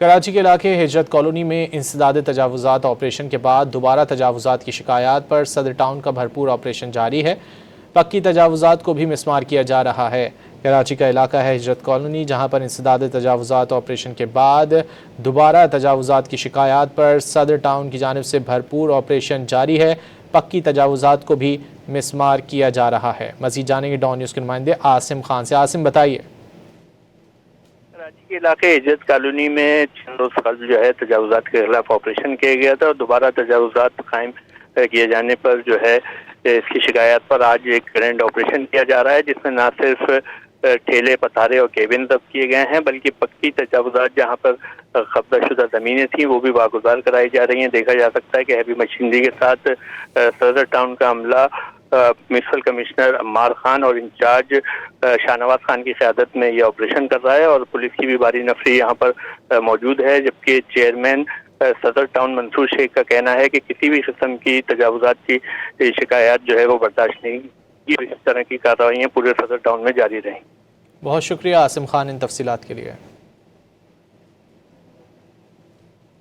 کراچی کے علاقے ہجرت کالونی میں انسداد تجاوزات آپریشن کے بعد دوبارہ تجاوزات کی شکایات پر صدر ٹاؤن کا بھرپور آپریشن جاری ہے۔ پکی تجاوزات کو بھی مسمار کیا جا رہا ہے۔ کراچی کا علاقہ ہے ہجرت کالونی، جہاں پر انسداد تجاوزات آپریشن کے بعد دوبارہ تجاوزات کی شکایات پر صدر ٹاؤن کی جانب سے بھرپور آپریشن جاری ہے۔ پکی تجاوزات کو بھی مسمار کیا جا رہا ہے۔ مزید جانیں گے ڈان نیوز کے نمائندے عاصم خان سے۔ عاصم بتائیے۔ کراچی کے علاقے ہجرت کالونی میں چند روز قبل تجاوزات کے خلاف آپریشن کیا گیا تھا اور دوبارہ تجاوزات قائم کیے جانے پر اس کی شکایات پر آج ایک گرینڈ آپریشن کیا جا رہا ہے، جس میں نہ صرف ٹھیلے، پتارے اور کیبن ضبط کیے گئے ہیں، بلکہ پکی تجاوزات جہاں پر قبضہ شدہ زمینیں تھیں وہ بھی واگزار کرائی جا رہی ہیں۔ دیکھا جا سکتا ہے کہ ہیوی مشینری کے ساتھ صدر ٹاؤن کا عملہ میونسپل کمشنر عمار خان اور انچارج شاہ نواز خان کی قیادت میں یہ آپریشن کر رہا ہے، اور پولیس کی بھی بھاری نفری یہاں پر موجود ہے، جبکہ چیئرمین صدر ٹاؤن منصور شیخ کا کہنا ہے کہ کسی بھی قسم کی تجاوزات کی شکایات وہ برداشت نہیں کی۔ اس طرح کی کارروائیاں پورے صدر ٹاؤن میں جاری رہیں۔ بہت شکریہ عاصم خان ان تفصیلات کے لیے۔